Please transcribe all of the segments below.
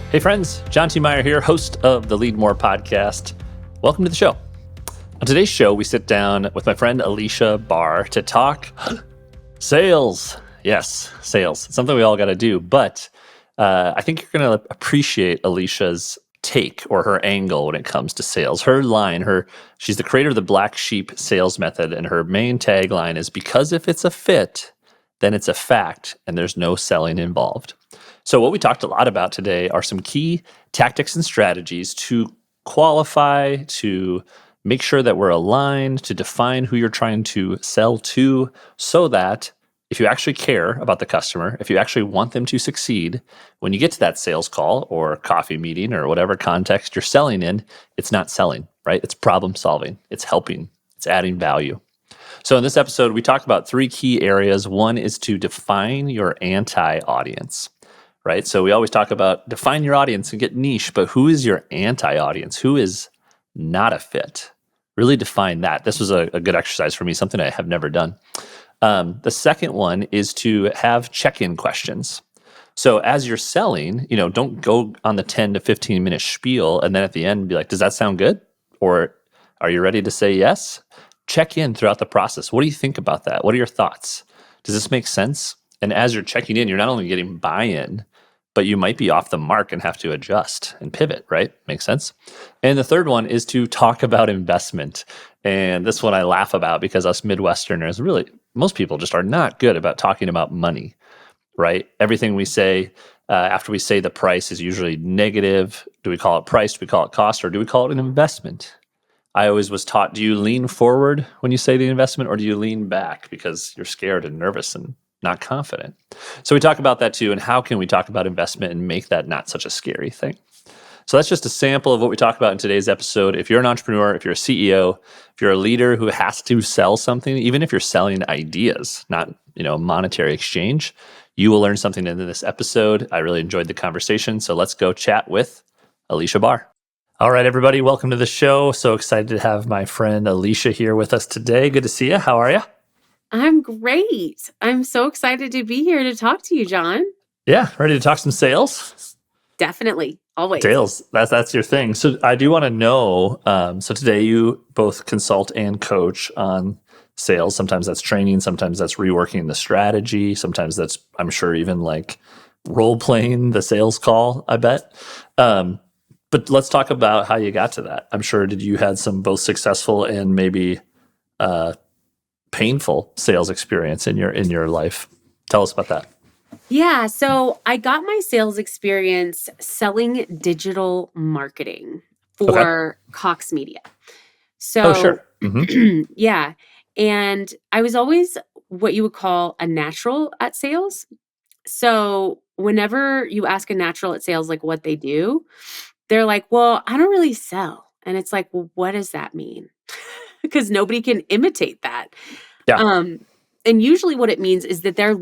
Hey friends, John T. Meyer here, host of the Lead More podcast. Welcome to the show. On today's show, we sit down with my friend Aleasha Bahr to talk sales. Yes, sales. It's something we all got to do, but I think you're going to appreciate Alicia's take or her angle when it comes to sales. Her line, she's the creator of the Black Sheep sales method, and her main tagline is, because if it's a fit, then it's a fact and there's no selling involved. So what we talked a lot about today are some key tactics and strategies to qualify, to make sure that we're aligned, to define who you're trying to sell to, so that if you actually care about the customer, if you actually want them to succeed, when you get to that sales call or coffee meeting or whatever context you're selling in, it's not selling, right? It's problem solving, it's helping, it's adding value. So in this episode, we talked about three key areas. One is to define your anti-audience. Right? So we always talk about define your audience and get niche, but who is your anti-audience? Who is not a fit? Really define that. This was a good exercise for me, something I have never done. The second one is to have check-in questions. So as you're selling, don't go on the 10 to 15 minute spiel and then at the end be like, does that sound good? Or are you ready to say yes? Check in throughout the process. What do you think about that? What are your thoughts? Does this make sense? And as you're checking in, you're not only getting buy-in, but you might be off the mark and have to adjust and pivot, right? Makes sense. And the third one is to talk about investment. And this one I laugh about because us Midwesterners, really, most people just are not good about talking about money, right? Everything we say after we say the price is usually negative. Do we call it price? Do we call it cost? Or do we call it an investment? I always was taught, do you lean forward when you say the investment, or do you lean back because you're scared and nervous and not confident? So we talk about that too, and how can we talk about investment and make that not such a scary thing? So that's just a sample of what we talk about in today's episode. If you're an entrepreneur, if you're a CEO, if you're a leader who has to sell something, even if you're selling ideas, not monetary exchange, you will learn something in this episode. I really enjoyed the conversation, so let's go chat with Aleasha Bahr. All right, everybody, welcome to the show. So excited to have my friend Alicia here with us today. Good to see you. How are you? I'm great. I'm so excited to be here to talk to you, John. Yeah, ready to talk some sales? Definitely, always. Sales, that's your thing. So I do want to know, so today you both consult and coach on sales. Sometimes that's training, sometimes that's reworking the strategy, sometimes that's, I'm sure, even like role-playing the sales call, I bet. But let's talk about how you got to that. I'm sure you had some both successful and maybe painful sales experience in your life. Tell us about that. Yeah, so I got my sales experience selling digital marketing for Cox Media. So, sure. Mm-hmm. Yeah, and I was always what you would call a natural at sales. So whenever you ask a natural at sales like what they do, they're like, well, I don't really sell. And it's like, well, what does that mean? Because nobody can imitate that. Yeah. And usually what it means is that they're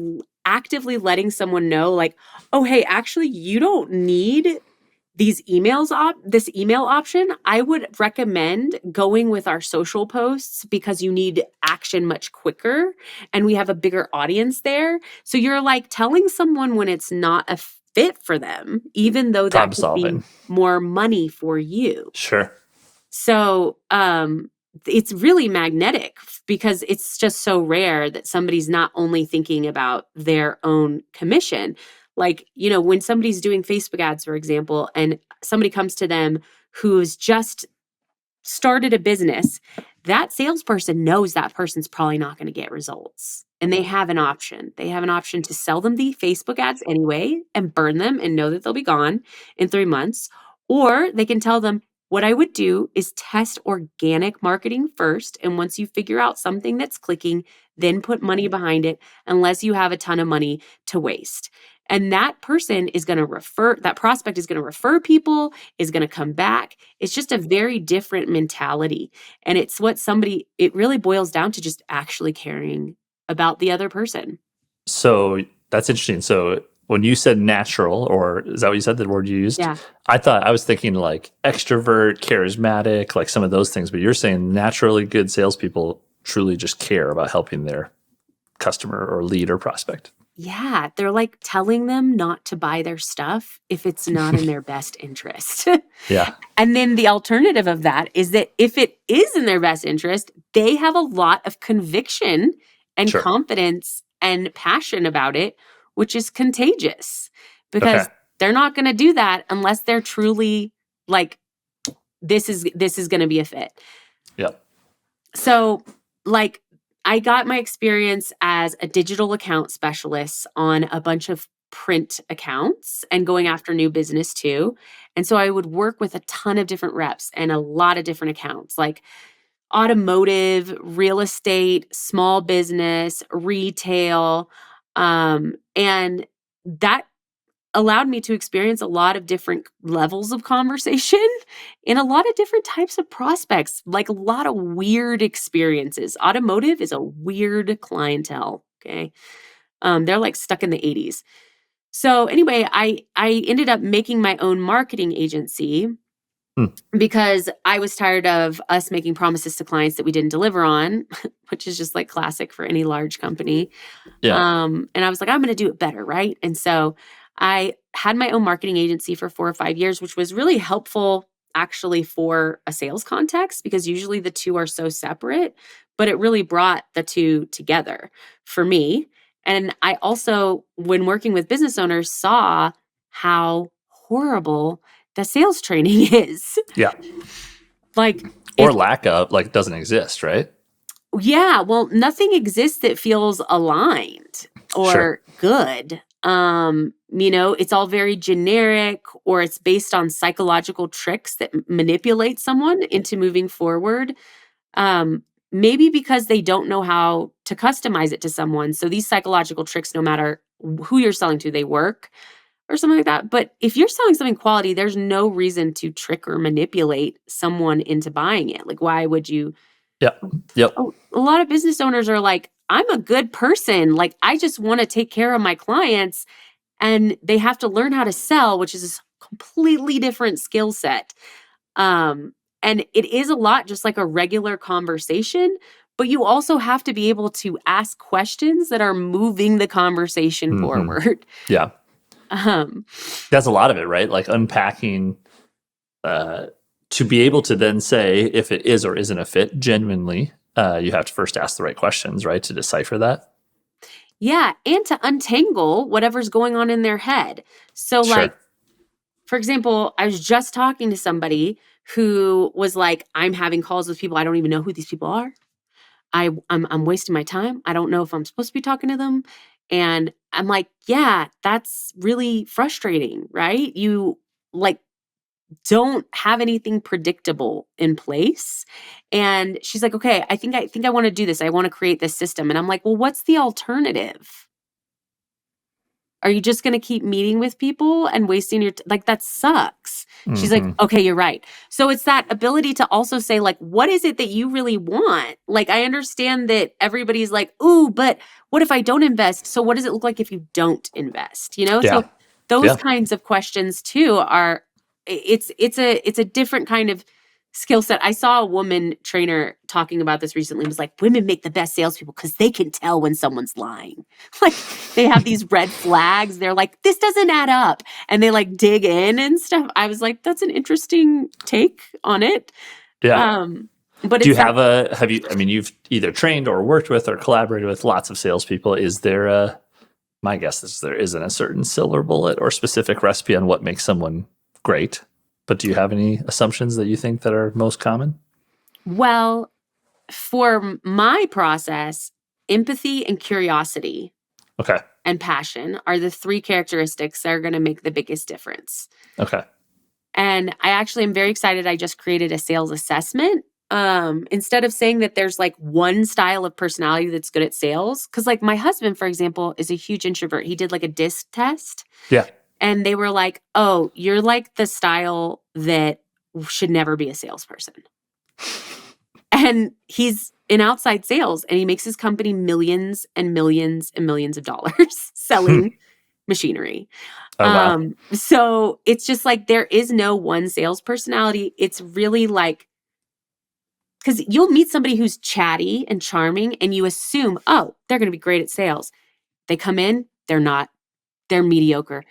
actively letting someone know, like, oh, hey, actually, you don't need this email option. I would recommend going with our social posts because you need action much quicker and we have a bigger audience there. So you're like telling someone when it's not a fit for them, even though that could be more money for you. Sure. So it's really magnetic because it's just so rare that somebody's not only thinking about their own commission. Like, when somebody's doing Facebook ads, for example, and somebody comes to them who's just started a business, that salesperson knows that person's probably not going to get results. And they have an option. They have an option to sell them the Facebook ads anyway and burn them and know that they'll be gone in 3 months. Or they can tell them, what I would do is test organic marketing first. And once you figure out something that's clicking, then put money behind it, unless you have a ton of money to waste. And that person is going to that prospect is going to refer people, is going to come back. It's just a very different mentality. And it's it really boils down to just actually caring about the other person. So that's interesting. So when you said natural, or is that what you said, the word you used? Yeah. I was thinking like extrovert, charismatic, like some of those things, but you're saying naturally good salespeople truly just care about helping their customer or lead or prospect. Yeah, they're like telling them not to buy their stuff if it's not in their best interest. Yeah. And then the alternative of that is that if it is in their best interest, they have a lot of conviction and Sure. confidence and passion about it, which is contagious Okay. because they're not going to do that unless they're truly like, this is going to be a fit. Yep. So, like, I got my experience as a digital account specialist on a bunch of print accounts and going after new business too. And so I would work with a ton of different reps and a lot of different accounts like automotive, real estate, small business, retail. And that allowed me to experience a lot of different levels of conversation and a lot of different types of prospects, like a lot of weird experiences. Automotive is a weird clientele. Okay. They're like stuck in the 80s. So anyway, I ended up making my own marketing agency Hmm. because I was tired of us making promises to clients that we didn't deliver on, which is just like classic for any large company. Yeah. And I was like, I'm going to do it better, right? And so I had my own marketing agency for 4 or 5 years, which was really helpful actually for a sales context because usually the two are so separate, but it really brought the two together for me. And I also, when working with business owners, saw how horrible the sales training is. Yeah. Like, Or if lack of, like, doesn't exist, right? yeah, well, nothing exists that feels aligned Sure. or good. It's all very generic or it's based on psychological tricks that manipulate someone into moving forward. Um, Maybe because they don't know how to customize it to someone. So these psychological tricks, no matter who you're selling to, they work or something like that. But if you're selling something quality, there's no reason to trick or manipulate someone into buying it. Like, why would you? Yep. Yep. A lot of business owners are like, I'm a good person. Like, I just want to take care of my clients. And they have to learn how to sell, which is a completely different skill set. And it is a lot just like a regular conversation, but you also have to be able to ask questions that are moving the conversation Mm-hmm. forward. Yeah. Um, That's a lot of it, right? Like unpacking to be able to then say if it is or isn't a fit genuinely, you have to first ask the right questions, right? To decipher that. yeah. And to untangle whatever's going on in their head. So, Sure. like, for example, I was just talking to somebody who was like, I'm having calls with people. I don't even know who these people are. I'm wasting my time. I don't know if I'm supposed to be talking to them. And I'm like, yeah, that's really frustrating, right? You like don't have anything predictable in place. And she's like, okay, I think I want to do this. I want to create this system. And I'm like, well, what's the alternative? Are you just going to keep meeting with people and wasting your like that sucks. She's like, Mm-hmm. okay, you're right. So it's that ability to also say like, what is it that you really want? Like, I understand that everybody's like, ooh, but what if I don't invest? So what does it look like if you don't invest? Yeah. So those Yeah. kinds of questions too are it's a different kind of skill set. I saw a woman trainer talking about this recently. It was like, women make the best salespeople because they can tell when someone's lying. Like they have these red flags. They're like, this doesn't add up. And they like dig in and stuff. I was like, that's an interesting take on it. Yeah. But Do you it's that, have you, I mean, you've either trained or worked with or collaborated with lots of salespeople. Is there my guess is there isn't a certain silver bullet or specific recipe on what makes someone great, but do you have any assumptions that you think that are most common? well, for my process, empathy and curiosity Okay. and passion are the three characteristics that are going to make the biggest difference. Okay. And I actually am very excited. I just created a sales assessment. Instead of saying that there's like one style of personality that's good at sales, because like my husband, for example, is a huge introvert. He did like a DISC test Yeah. and they were like, oh, you're like the style that should never be a salesperson. And he's in outside sales and he makes his company millions and millions and millions of dollars selling machinery. Oh, wow. So it's just like there is no one sales personality. It's really like, because you'll meet somebody who's chatty and charming and you assume, oh, they're going to be great at sales. They come in, they're mediocre.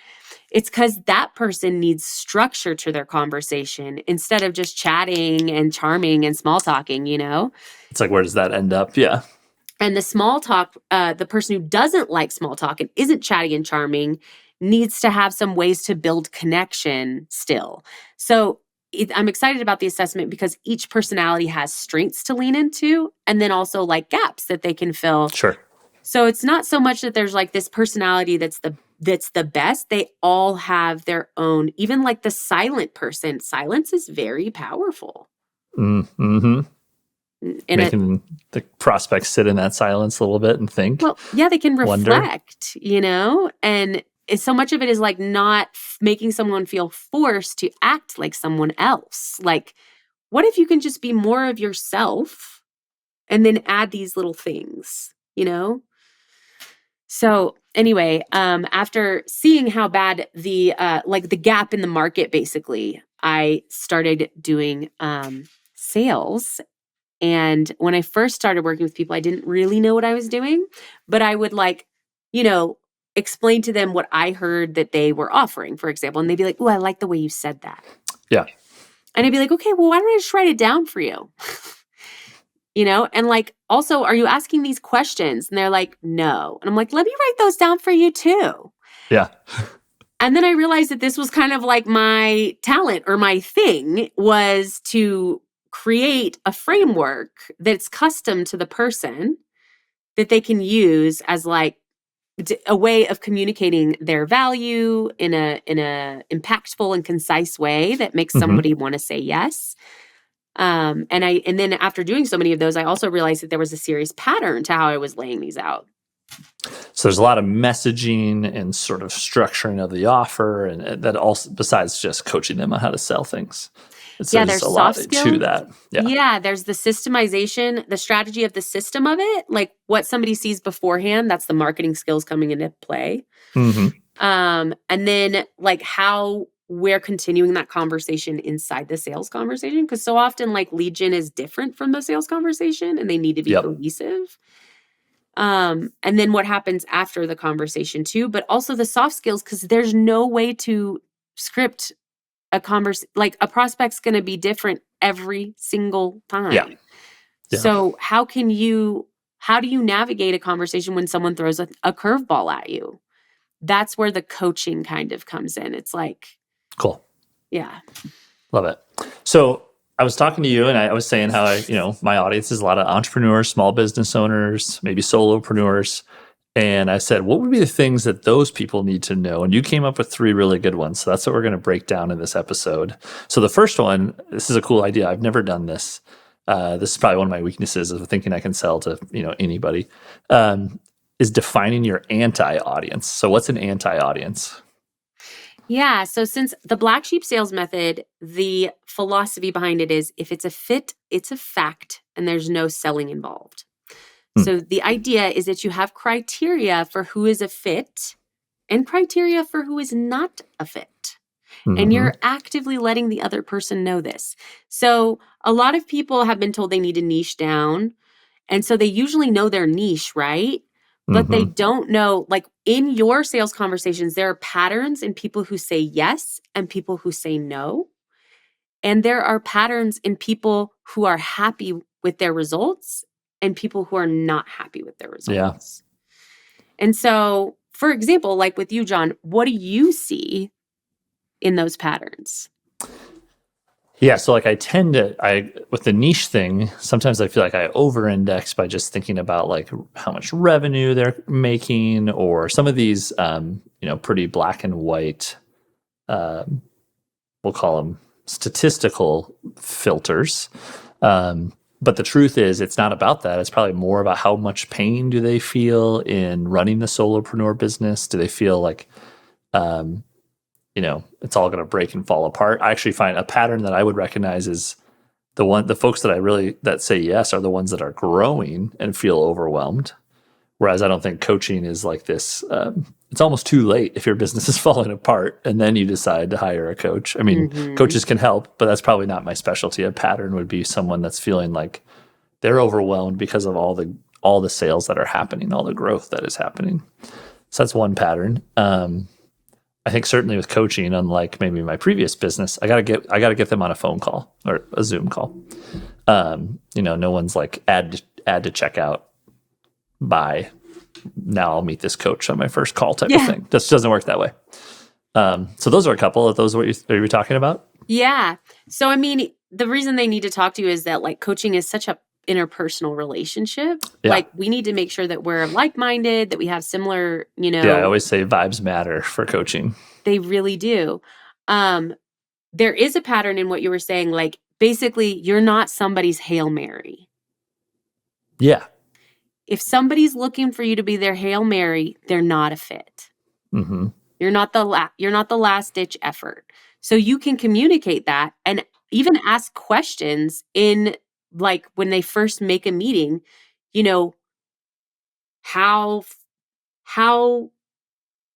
It's because that person needs structure to their conversation instead of just chatting and charming and small talking, It's like, where does that end up? Yeah. And the small talk, the person who doesn't like small talk and isn't chatty and charming needs to have some ways to build connection still. So I'm excited about the assessment because each personality has strengths to lean into and then also like gaps that they can fill. Sure. So it's not so much that there's like this personality that's the best. They all have their own, even like the silent person. Silence is very powerful. Mm-hmm. Making the prospects sit in that silence a little bit and think. Well, yeah, they can reflect, and so much of it is like not making someone feel forced to act like someone else. Like, what if you can just be more of yourself and then add these little things, So anyway, after seeing how bad the gap in the market, basically, I started doing sales. And when I first started working with people, I didn't really know what I was doing, but I would explain to them what I heard that they were offering, for example. And they'd be like, "Oh, I like the way you said that." Yeah. And I'd be like, "Okay, well, why don't I just write it down for you?" And like, also, are you asking these questions? And they're like, "No." And I'm like, "Let me write those down for you too." Yeah. And then I realized that this was kind of like my talent or my thing was to create a framework that's custom to the person that they can use as like a way of communicating their value in a impactful and concise way that makes somebody want to say yes. And then after doing so many of those, I also realized that there was a serious pattern to how I was laying these out. So there's a lot of messaging and sort of structuring of the offer, and that also, besides just coaching them on how to sell things. There's a lot soft skills to that. Yeah, there's the systemization, the strategy of the system of it, like what somebody sees beforehand. That's the marketing skills coming into play. Mm-hmm. And then like how we're continuing that conversation inside the sales conversation. Because so often like lead gen is different from the sales conversation and they need to be cohesive. And then what happens after the conversation too, but also the soft skills, because there's no way to script a like a prospect's going to be different every single time. Yeah. So how do you navigate a conversation when someone throws a curveball at you? That's where the coaching kind of comes in. It's like, cool. Yeah. Love it. So I was talking to you and I was saying how my audience is a lot of entrepreneurs, small business owners, maybe solopreneurs. And I said, what would be the things that those people need to know? And you came up with 3 really good ones. So that's what we're going to break down in this episode. So the first one, this is a cool idea. I've never done this. This is probably one of my weaknesses of thinking I can sell to anybody, is defining your anti-audience. So what's an anti-audience? Yeah. So since the black sheep sales method, the philosophy behind it is if it's a fit, it's a fact, and there's no selling involved. So the idea is that you have criteria for who is a fit and criteria for who is not a fit. And you're actively letting the other person know this. So a lot of people have been told they need to niche down. And so they usually know their niche, right? But they don't know, like in your sales conversations, there are patterns in people who say yes and people who say no. And there are patterns in people who are happy with their results and people who are not happy with their results. Yeah. And so, for example, like with you, John, what do you see in those patterns? Yeah, so like with the niche thing, sometimes I feel like I over-index by just thinking about like how much revenue they're making, or some of these, pretty black and white, we'll call them statistical filters. But the truth is, it's not about that. It's probably more about how much pain do they feel in running the solopreneur business? Do they feel like, it's all going to break and fall apart? I actually find a pattern that I would recognize is the folks that say yes are the ones that are growing and feel overwhelmed. Whereas I don't think coaching is like this. It's almost too late if your business is falling apart and then you decide to hire a coach. I mean, coaches can help, but that's probably not my specialty. A pattern would be someone that's feeling like they're overwhelmed because of all the sales that are happening, all the growth that is happening. So that's one pattern. I think certainly with coaching, unlike maybe my previous business, I gotta get them on a phone call or a Zoom call. No one's like add to checkout. Bye. Now I'll meet this coach on my first call type of thing. Just doesn't work that way. So those are a couple of those. What are you talking about? Yeah. So I mean, the reason they need to talk to you is that like coaching is such a interpersonal relationship. Yeah. Like we need to make sure that we're like-minded, that we have similar, Yeah, I always say vibes matter for coaching. They really do. There is a pattern in what you were saying, like basically you're not somebody's Hail Mary. Yeah. If somebody's looking for you to be their Hail Mary, they're not a fit. Mm-hmm. You're not the last ditch effort. So you can communicate that and even ask questions in like when they first make a meeting, how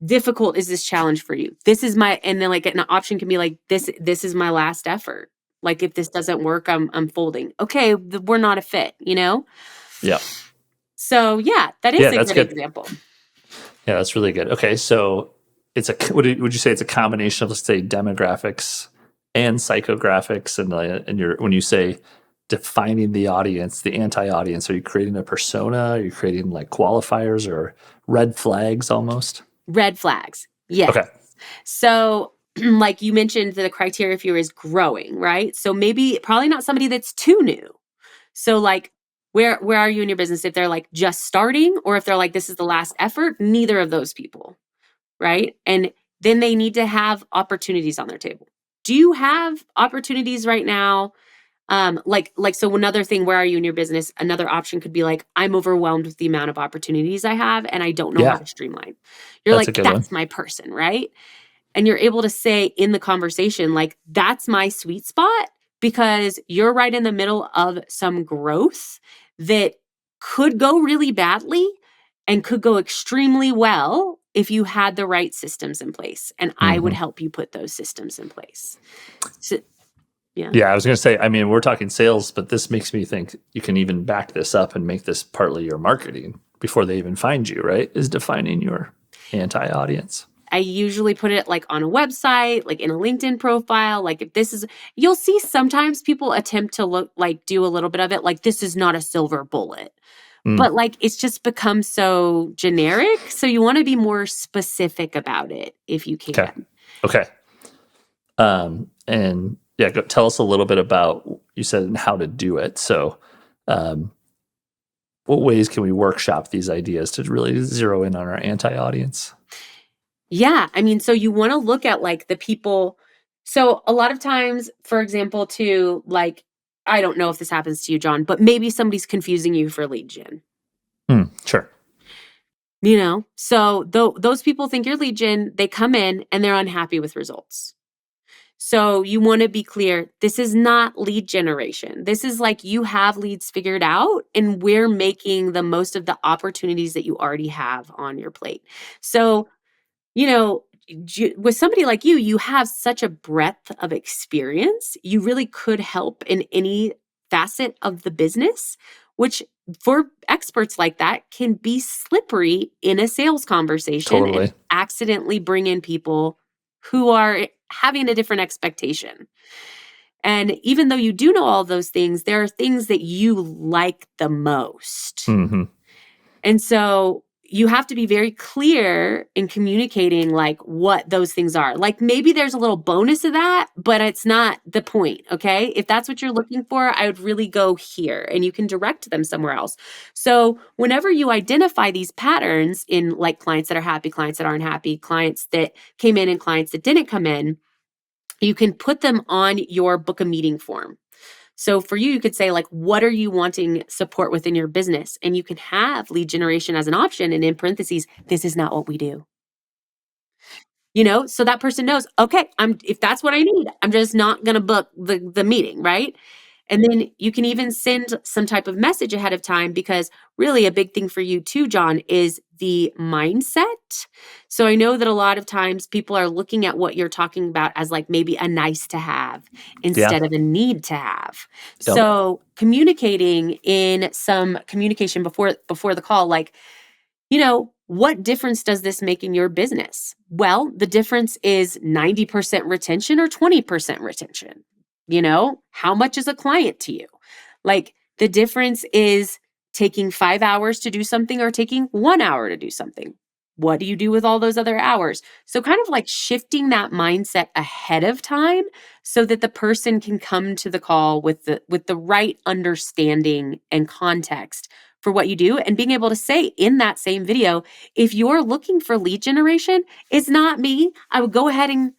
difficult is this challenge for you? And then like an option can be like, this is my last effort. Like if this doesn't work, I'm folding. Okay, we're not a fit, Yeah. So yeah, that is a good example. Yeah, that's really good. Okay, so would you say it's a combination of, let's say, demographics and psychographics, and when you say defining the audience, the anti-audience, are you creating a persona? Are you creating like qualifiers or red flags almost? Red flags. Yes. Okay. So like you mentioned, the criteria for you is growing, right? So probably not somebody that's too new. So like, where are you in your business? If they're like just starting, or if they're like, this is the last effort, neither of those people, right? And then they need to have opportunities on their table. Do you have opportunities right now? So another thing, where are you in your business? Another option could be like, I'm overwhelmed with the amount of opportunities I have and I don't know how to streamline. You're That's like, that's my person, right? And you're able to say in the conversation, like, that's my sweet spot because you're right in the middle of some growth that could go really badly and could go extremely well if you had the right systems in place. And I would help you put those systems in place. So, yeah, I was going to say, I mean, we're talking sales, but this makes me think you can even back this up and make this partly your marketing before they even find you, right? Is defining your anti-audience. I usually put it like on a website, like in a LinkedIn profile. Like if you'll see sometimes people attempt to do a little bit of it. Like this is not a silver bullet, but like it's just become so generic. So you want to be more specific about it if you can. Okay. And yeah, tell us a little bit about, you said, how to do it. So, what ways can we workshop these ideas to really zero in on our anti-audience? Yeah. I mean, so you want to look at like the people. So a lot of times, for example, too, like, I don't know if this happens to you, John, but maybe somebody's confusing you for lead gen. Sure. So those people think you're lead gen, they come in and they're unhappy with results. So you want to be clear, this is not lead generation. This is like you have leads figured out and we're making the most of the opportunities that you already have on your plate. So with somebody like you have such a breadth of experience. You really could help in any facet of the business, which for experts like that can be slippery in a sales conversation and accidentally bring in people who are having a different expectation. And even though you do know all those things, there are things that you like the most. Mm-hmm. And so you have to be very clear in communicating like what those things are. Like maybe there's a little bonus of that, but it's not the point, okay? If that's what you're looking for, I would really go here and you can direct them somewhere else. So whenever you identify these patterns in like clients that are happy, clients that aren't happy, clients that came in and clients that didn't come in, you can put them on your book a meeting form. So for you could say like, what are you wanting support within your business? And you can have lead generation as an option. And in parentheses, this is not what we do. So that person knows, okay, if that's what I need, I'm just not going to book the meeting, right? And then you can even send some type of message ahead of time because really a big thing for you too, John, is the mindset. So I know that a lot of times people are looking at what you're talking about as like maybe a nice to have instead of a need to have. Yep. So communicating in some communication before the call, like, what difference does this make in your business? Well, the difference is 90% retention or 20% retention. How much is a client to you? Like, the difference is taking 5 hours to do something or taking 1 hour to do something. What do you do with all those other hours? So kind of like shifting that mindset ahead of time so that the person can come to the call with the right understanding and context for what you do, and being able to say in that same video, if you're looking for lead generation, it's not me. I would go ahead and,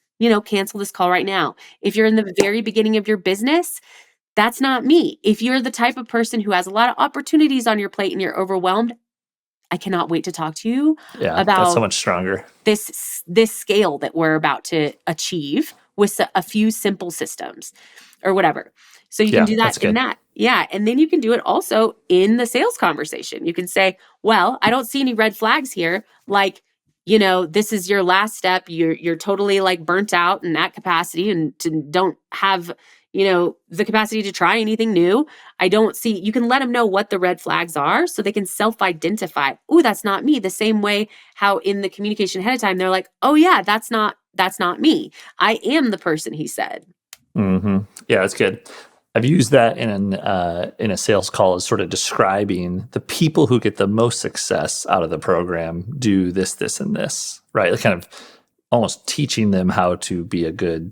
cancel this call right now. If you're in the very beginning of your business, that's not me. If you're the type of person who has a lot of opportunities on your plate and you're overwhelmed, I cannot wait to talk to you Yeah, that's so about much stronger. this scale that we're about to achieve with a few simple systems or whatever. So you can do that that's in good. that. Yeah. And then you can do it also in the sales conversation. You can say, well, I don't see any red flags here. Like, this is your last step. You're totally like burnt out in that capacity and don't have, the capacity to try anything new. I don't see, you can let them know what the red flags are so they can self-identify. Oh, that's not me. The same way how in the communication ahead of time, they're like, oh yeah, that's not me. I am the person he said. Mm-hmm. Yeah, that's good. I've used that in a sales call as sort of describing the people who get the most success out of the program do this, this, and this, right? Like kind of almost teaching them how to be a good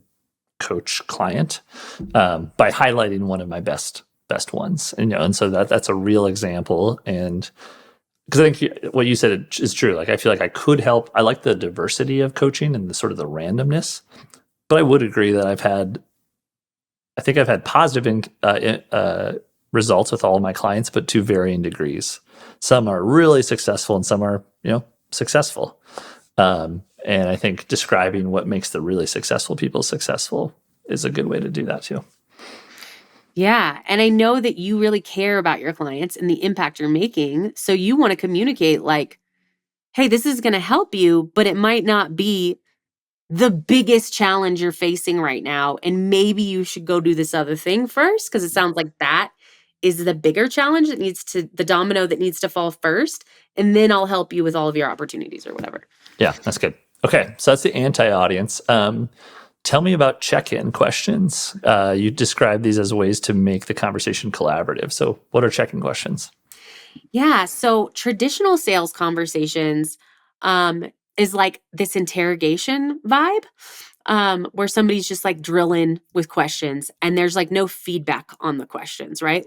coach client by highlighting one of my best ones, and so that's a real example. And because I think what you said is true. Like I feel like I could help. I like the diversity of coaching and the sort of the randomness, but I would agree that I think I've had positive results with all of my clients, but to varying degrees. Some are really successful and some are, successful. And I think describing what makes the really successful people successful is a good way to do that too. Yeah. And I know that you really care about your clients and the impact you're making. So you want to communicate like, hey, this is going to help you, but it might not be the biggest challenge you're facing right now. And maybe you should go do this other thing first, because it sounds like that is the bigger challenge the domino that needs to fall first. And then I'll help you with all of your opportunities or whatever. Yeah, that's good. Okay. So that's the anti-audience. Tell me about check-in questions. You describe these as ways to make the conversation collaborative. So what are check-in questions? Yeah. So traditional sales conversations is like this interrogation vibe where somebody's just like drilling with questions and there's like no feedback on the questions, right?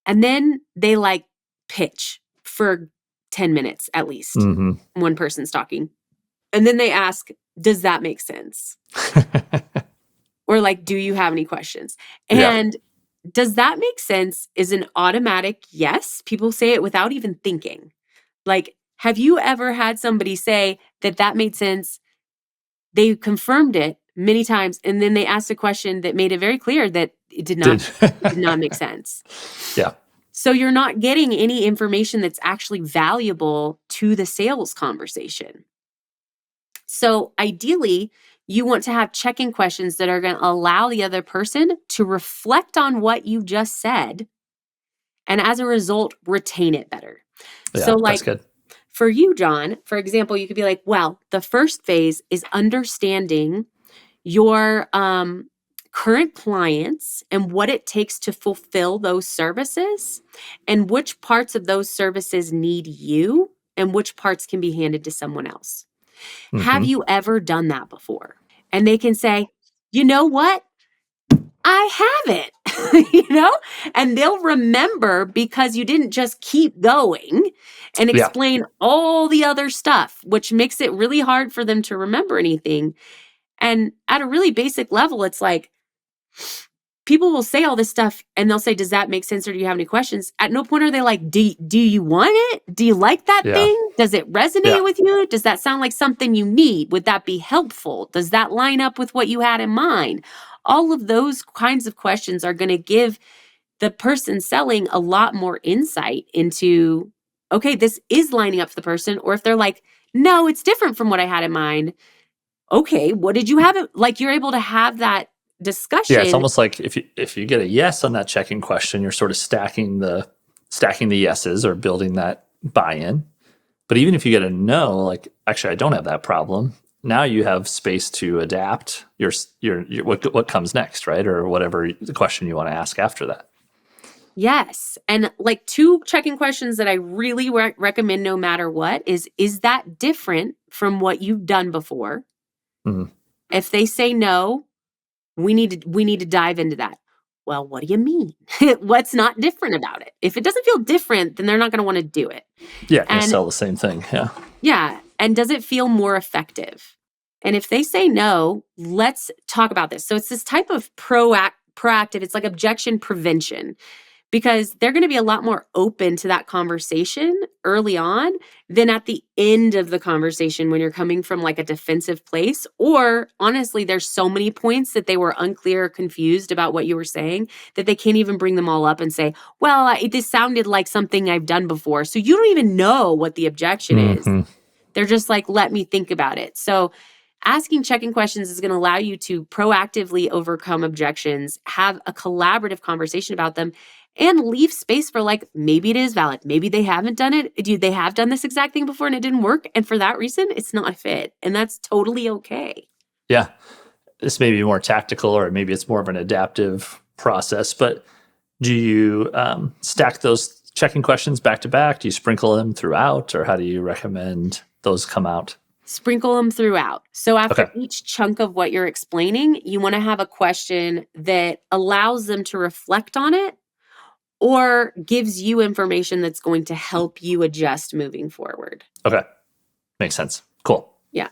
And then they like pitch for 10 minutes at least. Mm-hmm. One person's talking. And then they ask, does that make sense? Or like, do you have any questions? And does that make sense is an automatic yes. People say it without even thinking. Like, have you ever had somebody say that made sense? They confirmed it many times, and then they asked a question that made it very clear that it did not make sense. Yeah. So you're not getting any information that's actually valuable to the sales conversation. So ideally, you want to have check-in questions that are going to allow the other person to reflect on what you just said, and as a result, retain it better. Yeah, so like, that's good. For you, John, for example, you could be like, well, the first phase is understanding your current clients and what it takes to fulfill those services and which parts of those services need you and which parts can be handed to someone else. Mm-hmm. Have you ever done that before? And they can say, you know what? I haven't, and they'll remember because you didn't just keep going and explain all the other stuff, which makes it really hard for them to remember anything. And at a really basic level, it's like people will say all this stuff and they'll say, does that make sense? Or do you have any questions? At no point are they like, do you want it? Do you like that thing? Does it resonate with you? Does that sound like something you need? Would that be helpful? Does that line up with what you had in mind? All of those kinds of questions are going to give the person selling a lot more insight into, okay, this is lining up for the person. Or if they're like, no, it's different from what I had in mind. Okay, what did you have? Like, you're able to have that discussion. Yeah, it's almost like if you get a yes on that check-in question, you're sort of stacking the yeses or building that buy-in. But even if you get a no, like, actually, I don't have that problem. Now you have space to adapt your what comes next, right? Or whatever the question you want to ask after that. Yes. And like 2 check-in questions that I really recommend no matter what is that different from what you've done before? Mhm. If they say no, we need to dive into that. Well, what do you mean? What's not different about it? If it doesn't feel different, then they're not going to want to do it. Yeah, gonna And sell the same thing. Yeah. yeah, and does it feel more effective? And if they say no, let's talk about this. So it's this type of proactive, it's like objection prevention, because they're going to be a lot more open to that conversation early on than at the end of the conversation when you're coming from like a defensive place. Or honestly, there's so many points that they were unclear or confused about what you were saying that they can't even bring them all up and say, well, this sounded like something I've done before. So you don't even know what the objection is. Mm-hmm. They're just like, let me think about it. So asking check-in questions is going to allow you to proactively overcome objections, have a collaborative conversation about them, and leave space for like, maybe it is valid. Maybe they haven't done it. They have done this exact thing before and it didn't work. And for that reason, it's not a fit. And that's totally okay. Yeah. This may be more tactical, or maybe it's more of an adaptive process, but do you stack those check-in questions back to back? Do you sprinkle them throughout, or how do you recommend those come out? Sprinkle them throughout. So after Okay. each chunk of what you're explaining, you want to have a question that allows them to reflect on it or gives you information that's going to help you adjust moving forward. Okay. Makes sense. Cool. Yeah.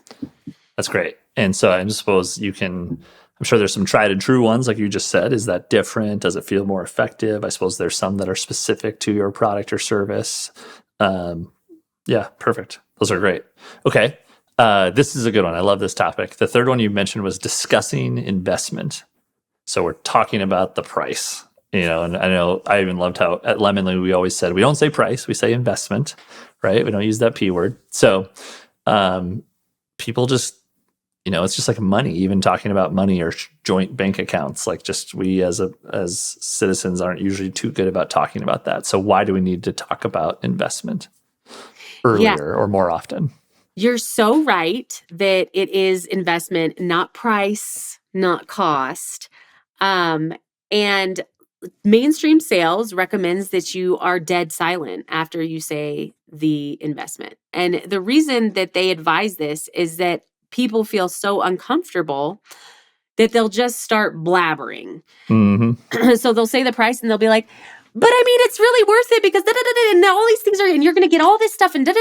That's great. And so I suppose I'm sure there's some tried and true ones, like you just said. Is that different? Does it feel more effective? I suppose there's some that are specific to your product or service. Yeah, perfect. Those are great. Okay. This is a good one. I love this topic. The third one you mentioned was discussing investment. So we're talking about the price, and I know I even loved how at Lemonly we always said, we don't say price, we say investment, right? We don't use that P word. So people just, it's just like money, even talking about money or joint bank accounts. Like, just we as citizens aren't usually too good about talking about that. So why do we need to talk about investment earlier or more often? You're so right that it is investment, not price, not cost. And mainstream sales recommends that you are dead silent after you say the investment. And the reason that they advise this is that people feel so uncomfortable that they'll just start blabbering. Mm-hmm. So they'll say the price and they'll be like, but I mean, it's really worth it because and all these things are, and you're going to get all this stuff and and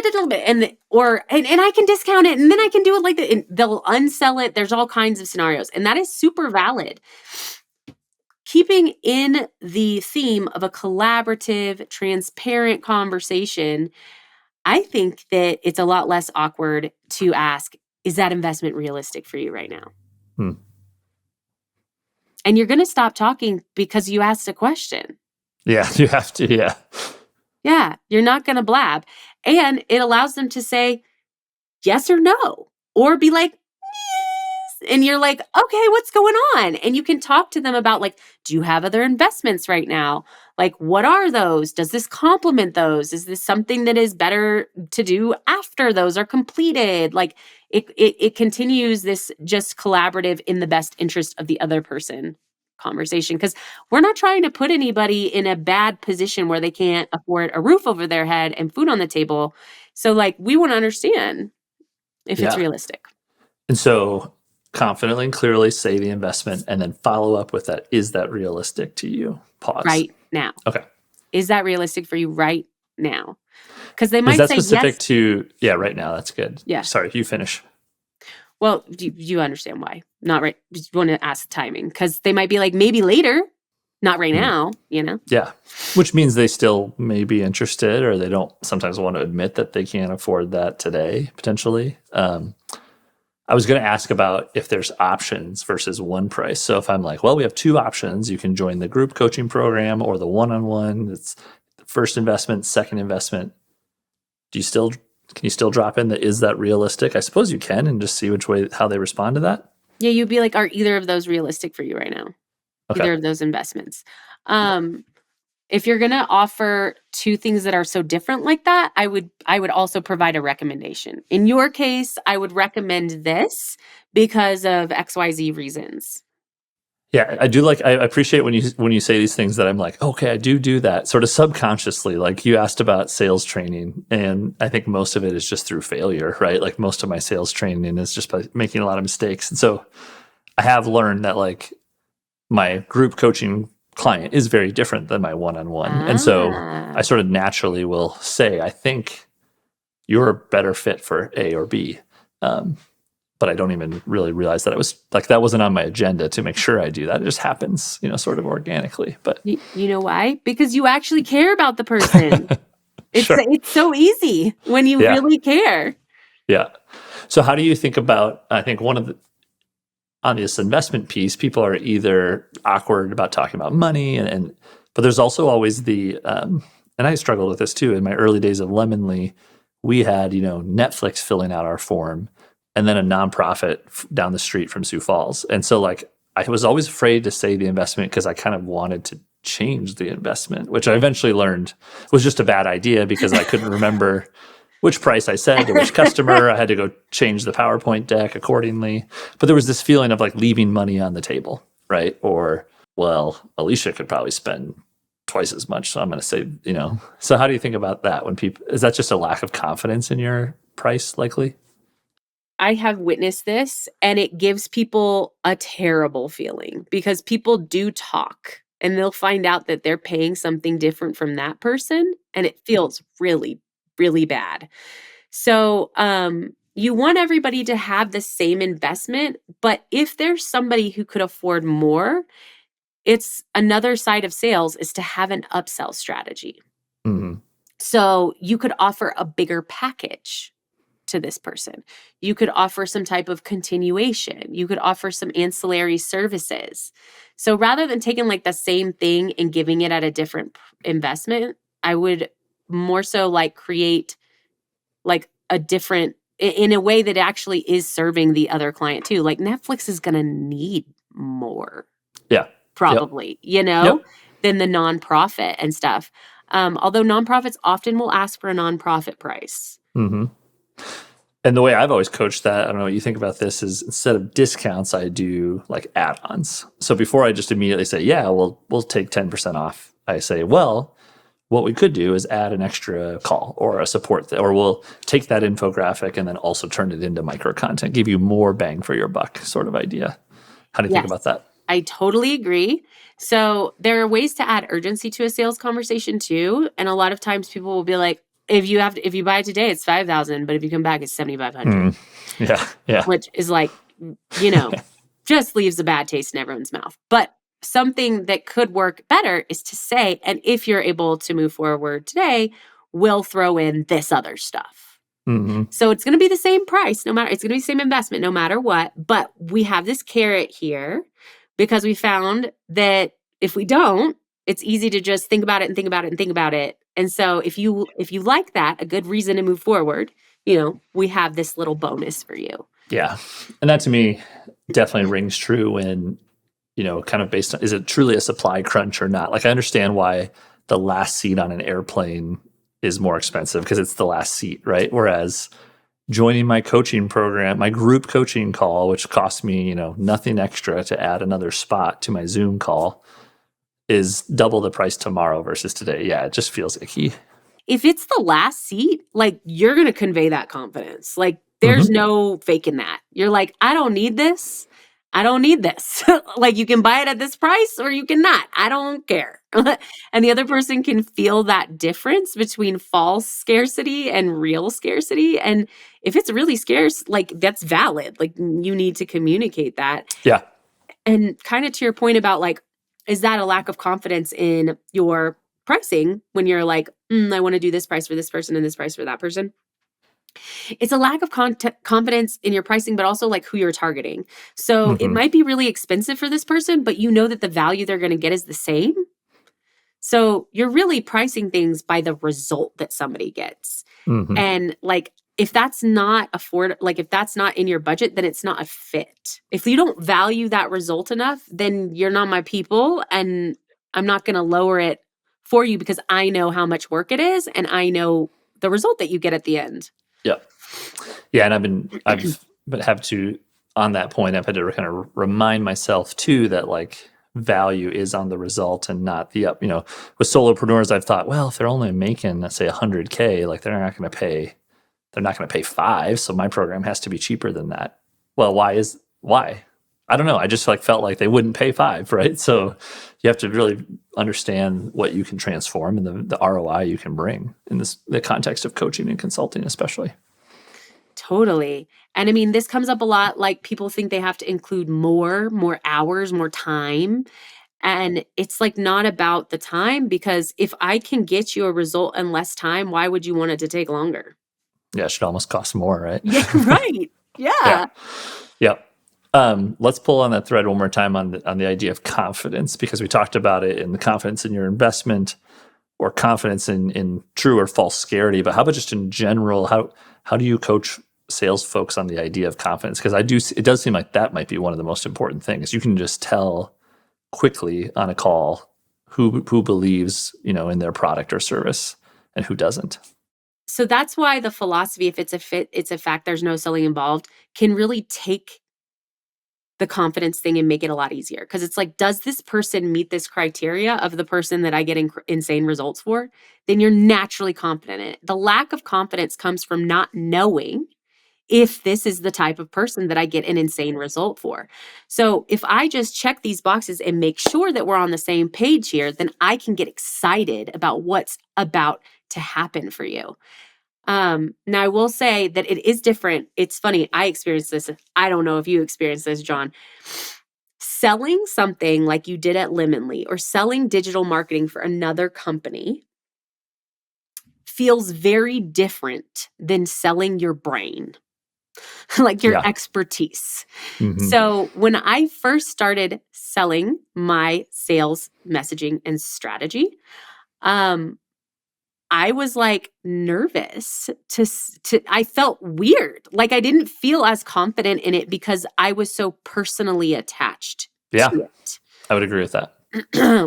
I can discount it and then I can do it like that. And they'll unsell it. There's all kinds of scenarios, and that is super valid. Keeping in the theme of a collaborative, transparent conversation, I think that it's a lot less awkward to ask, is that investment realistic for you right now? And you're going to stop talking because you asked a question. Yeah, you have to. Yeah. Yeah, you're not going to blab. And it allows them to say yes or no, or be like, yes. And you're like, okay, what's going on? And you can talk to them about, like, do you have other investments right now? Like, what are those? Does this complement those? Is this something that is better to do after those are completed? Like, it continues this just collaborative in the best interest of the other person conversation, because we're not trying to put anybody in a bad position where they can't afford a roof over their head and food on the table. So like, we want to understand if it's realistic. And so confidently and clearly say the investment and then follow up with that. Is that realistic to you? Pause. Right now. Okay. Is that realistic for you right now? Because they might say, is that say specific yes. to, right now. That's good. Yeah. Sorry, you finish. Well, do you understand why? Not right. Just want to ask the timing, because they might be like, maybe later, not right now, Yeah. Which means they still may be interested, or they don't sometimes want to admit that they can't afford that today, potentially. I was going to ask about if there's options versus one price. So if I'm like, well, we have 2 options, you can join the group coaching program or the one-on-one. It's the first investment, second investment. Can you still drop in is that realistic? I suppose you can, and just see how they respond to that. Yeah, you'd be like, are either of those realistic for you right now? Okay. Either of those investments. If you're going to offer two things that are so different like that, I would also provide a recommendation. In your case, I would recommend this because of XYZ reasons. Yeah, I do I appreciate when you say these things that I'm like, okay, I do that sort of subconsciously. Like you asked about sales training, and I think most of it is just through failure, right? Like most of my sales training is just by making a lot of mistakes. And so I have learned that like my group coaching client is very different than my one-on-one. And so I sort of naturally will say, I think you're a better fit for A or B. But I don't even really realize that it was like that wasn't on my agenda to make sure I do that. It just happens, sort of organically. But you know why? Because you actually care about the person. It's so easy when you really care. Yeah. So how do you think about, I think on this investment piece, people are either awkward about talking about money but there's also always and I struggled with this too. In my early days of Lemonly, we had, Netflix filling out our form and then a nonprofit down the street from Sioux Falls. And so like, I was always afraid to say the investment because I kind of wanted to change the investment, which I eventually learned was just a bad idea because I couldn't remember which price I said to which customer. I had to go change the PowerPoint deck accordingly. But there was this feeling of like leaving money on the table, right? Or, well, Alicia could probably spend twice as much. So I'm going to say, So how do you think about that when is that just a lack of confidence in your price likely? I have witnessed this, and it gives people a terrible feeling because people do talk and they'll find out that they're paying something different from that person, and it feels really, really bad. So you want everybody to have the same investment, but if there's somebody who could afford more, it's another side of sales is to have an upsell strategy. Mm-hmm. So you could offer a bigger package to this person. You could offer some type of continuation. You could offer some ancillary services. So rather than taking like the same thing and giving it at a different investment, I would more so like create like a different, in a way that actually is serving the other client too. Like Netflix is going to need more. Yeah. Probably, than the nonprofit and stuff. Although nonprofits often will ask for a nonprofit price. Mm-hmm. And the way I've always coached that, I don't know what you think about this, is instead of discounts, I do like add-ons. So before I just immediately say, yeah, we'll take 10% off, I say, well, what we could do is add an extra call or a support, or we'll take that infographic and then also turn it into micro content, give you more bang for your buck sort of idea. How do you think about that? I totally agree. So there are ways to add urgency to a sales conversation too. And a lot of times people will be like, if you buy it today, it's $5,000, but if you come back, it's $7,500. Yeah. Which is like, just leaves a bad taste in everyone's mouth. But something that could work better is to say, and if you're able to move forward today, we'll throw in this other stuff. Mm-hmm. So it's going to be the same price, it's going to be the same investment, no matter what. But we have this carrot here because we found that if we don't, it's easy to just think about it and think about it and think about it. And so if you like that, a good reason to move forward, we have this little bonus for you. Yeah. And that to me definitely rings true when, kind of based on, is it truly a supply crunch or not? Like I understand why the last seat on an airplane is more expensive because it's the last seat, right? Whereas joining my coaching program, my group coaching call, which costs me, nothing extra to add another spot to my Zoom call, is double the price tomorrow versus today. Yeah, it just feels icky. If it's the last seat, like you're going to convey that confidence. Like there's no faking that. You're like, I don't need this. I don't need this. Like you can buy it at this price or you cannot. I don't care. And the other person can feel that difference between false scarcity and real scarcity. And if it's really scarce, like that's valid. Like you need to communicate that. Yeah. And kind of to your point about like, is that a lack of confidence in your pricing when you're like, I want to do this price for this person and this price for that person? It's a lack of confidence in your pricing, but also like who you're targeting. So it might be really expensive for this person, but you know that the value they're going to get is the same. So you're really pricing things by the result that somebody gets. And like, if that's not if that's not in your budget, then it's not a fit. If you don't value that result enough, then you're not my people, and I'm not going to lower it for you because I know how much work it is and I know the result that you get at the end. Yep. Yeah, and on that point, I've had to kind of remind myself too that like value is on the result and not the up. With solopreneurs, I've thought, well, if they're only making, let's say, $100K, like they're not going to pay 5, so my program has to be cheaper than that. Well, why? I don't know. I just felt like they wouldn't pay 5, right? So you have to really understand what you can transform and the ROI you can bring in the context of coaching and consulting, especially. Totally. And I mean, this comes up a lot. Like people think they have to include more hours, more time. And it's like not about the time, because if I can get you a result in less time, why would you want it to take longer? Yeah, it should almost cost more, right? Yeah, right. Yeah. Yep. Let's pull on that thread one more time on the idea of confidence, because we talked about it in the confidence in your investment or confidence in true or false scarcity. But how about just in general, how do you coach sales folks on the idea of confidence? Because it does seem like that might be one of the most important things. You can just tell quickly on a call who believes, in their product or service and who doesn't. So that's why the philosophy, if it's a fit, it's a fact, there's no selling involved, can really take the confidence thing and make it a lot easier. Because it's like, does this person meet this criteria of the person that I get insane results for? Then you're naturally confident in it. The lack of confidence comes from not knowing if this is the type of person that I get an insane result for. So if I just check these boxes and make sure that we're on the same page here, then I can get excited about what's about to happen for you. Now I will say that it is different. It's funny. I experienced this. I don't know if you experienced this, John. Selling something like you did at Lemonly or selling digital marketing for another company feels very different than selling your brain, like your expertise. Mm-hmm. So when I first started selling my sales messaging and strategy, I was like nervous I felt weird. Like I didn't feel as confident in it because I was so personally attached to it. I would agree with that.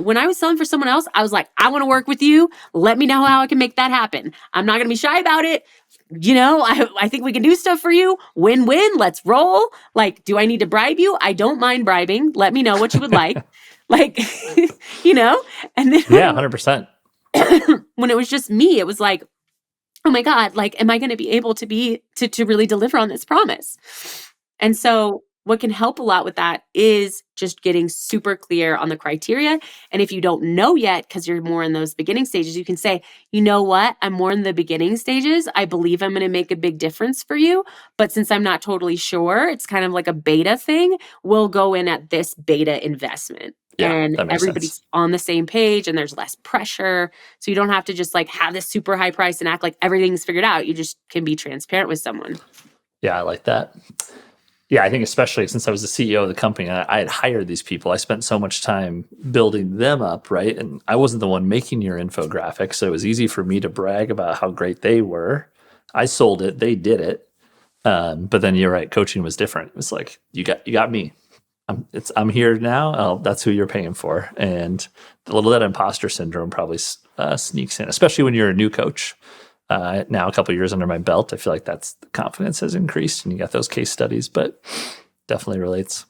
When I was selling for someone else, I was like, I want to work with you. Let me know how I can make that happen. I'm not going to be shy about it. I think we can do stuff for you. Win-win. Let's roll. Like, do I need to bribe you? I don't mind bribing. Let me know what you would like. Like, and then 100%. When it was just me, it was like, oh my God, like, am I going to be able to really deliver on this promise? And so what can help a lot with that is just getting super clear on the criteria. And if you don't know yet, because you're more in those beginning stages, you can say, you know what? I'm more in the beginning stages. I believe I'm going to make a big difference for you. But since I'm not totally sure, it's kind of like a beta thing. We'll go in at this beta investment. Yeah, and everybody's on the same page and there's less pressure. So you don't have to just like have this super high price and act like everything's figured out. You just can be transparent with someone. Yeah, I like that. Yeah, I think especially since I was the CEO of the company, I had hired these people. I spent so much time building them up, right? And I wasn't the one making your infographic, so it was easy for me to brag about how great they were. I sold it, they did it. But then you're right, coaching was different. It was like, you got me. I'm here now. Oh, that's who you're paying for. And a little of that imposter syndrome probably sneaks in, especially when you're a new coach. Now a couple of years under my belt, I feel like the confidence has increased and you got those case studies, but definitely relates.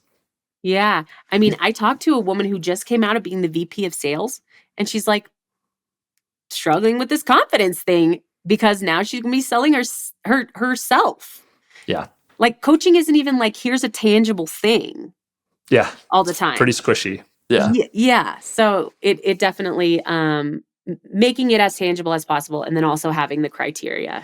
Yeah. I mean, I talked to a woman who just came out of being the VP of sales and she's like struggling with this confidence thing because now she's going to be selling herself. Yeah. Like coaching isn't even like, here's a tangible thing. Yeah. All the time. Pretty squishy. Yeah. Yeah. So it definitely, making it as tangible as possible and then also having the criteria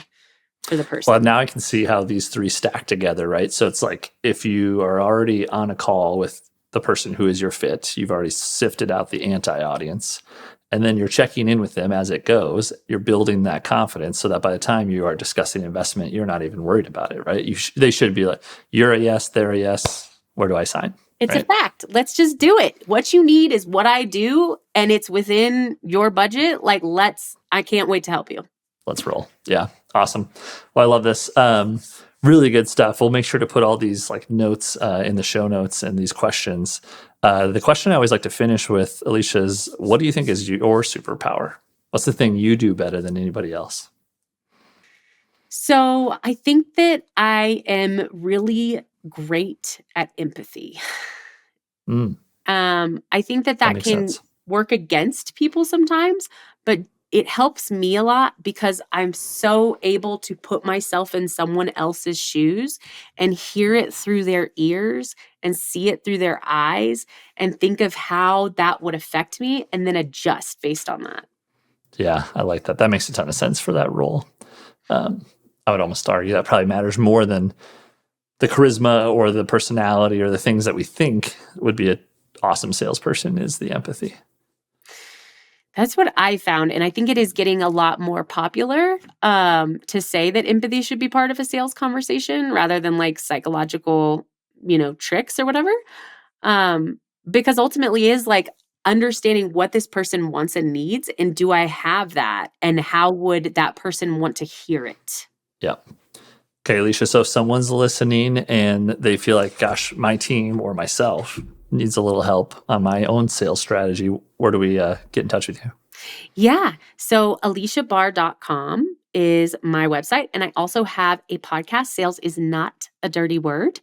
for the person. Well, now I can see how these three stack together, right? So it's like if you are already on a call with the person who is your fit, you've already sifted out the anti-audience, and then you're checking in with them as it goes, you're building that confidence so that by the time you are discussing investment, you're not even worried about it, right? They should be like, you're a yes, they're a yes, where do I sign? It's right? A fact. Let's just do it. What you need is what I do, and it's within your budget. Like, I can't wait to help you. Let's roll. Yeah. Awesome. Well, I love this. Really good stuff. We'll make sure to put all these like notes in the show notes and these questions. The question I always like to finish with, Alicia, is what do you think is your superpower? What's the thing you do better than anybody else? So I think that I am really great at empathy. Mm, I think that that that makes can sense. work against people sometimes, but it helps me a lot because I'm so able to put myself in someone else's shoes and hear it through their ears and see it through their eyes and think of how that would affect me and then adjust based on that. Yeah, I like that. That makes a ton of sense for that role. Um, I would almost argue that probably matters more than the charisma or the personality or the things that we think would be an awesome salesperson is the empathy. That's what I found, and I think it is getting a lot more popular, to say that empathy should be part of a sales conversation rather than, like, psychological, tricks or whatever, because ultimately is, like, understanding what this person wants and needs, and do I have that, and how would that person want to hear it? Yeah. Okay, Alicia. So if someone's listening and they feel like, gosh, my team or myself needs a little help on my own sales strategy, where do we get in touch with you? Yeah, so Aleashabahr.com is my website, and I also have a podcast, Sales is Not a Dirty Word.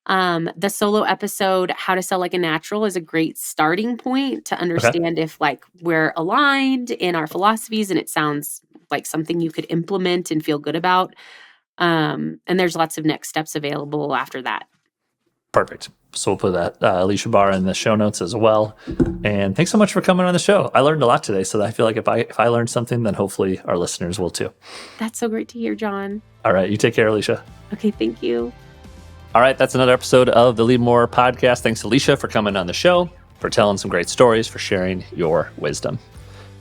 The solo episode, How to Sell Like a Natural, is a great starting point to Okay. understand if like we're aligned in our philosophies and it sounds like something you could implement and feel good about. And there's lots of next steps available after that. Perfect. So we'll put that Aleasha Bahr in the show notes as well. And thanks so much for coming on the show. I learned a lot today, so I feel like if I learned something, then hopefully our listeners will too. That's so great to hear, John. All right, you take care, Alicia. Okay, thank you. All right, that's another episode of the Lead More podcast. Thanks, Alicia, for coming on the show, for telling some great stories, for sharing your wisdom.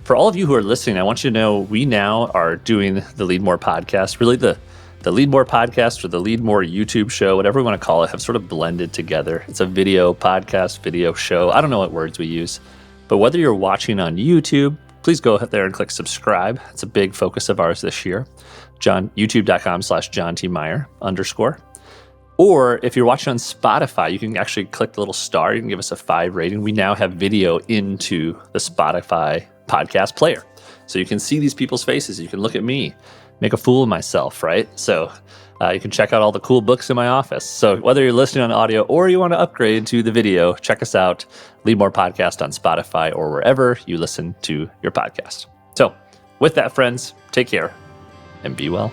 For all of you who are listening, I want you to know we now are doing the Lead More podcast. Really, the Lead More podcast or the Lead More YouTube show, whatever we want to call it, have sort of blended together. It's a video podcast, video show. I don't know what words we use, but whether you're watching on YouTube, please go out there and click subscribe. It's a big focus of ours this year. YouTube.com/John T. Meyer _. Or if you're watching on Spotify, you can actually click the little star. You can give us a 5 rating. We now have video into the Spotify podcast player. So you can see these people's faces. You can look at me, make a fool of myself, right? So you can check out all the cool books in my office. So whether you're listening on audio or you want to upgrade to the video, check us out, Lead More Podcast on Spotify or wherever you listen to your podcast. So with that, friends, take care and be well.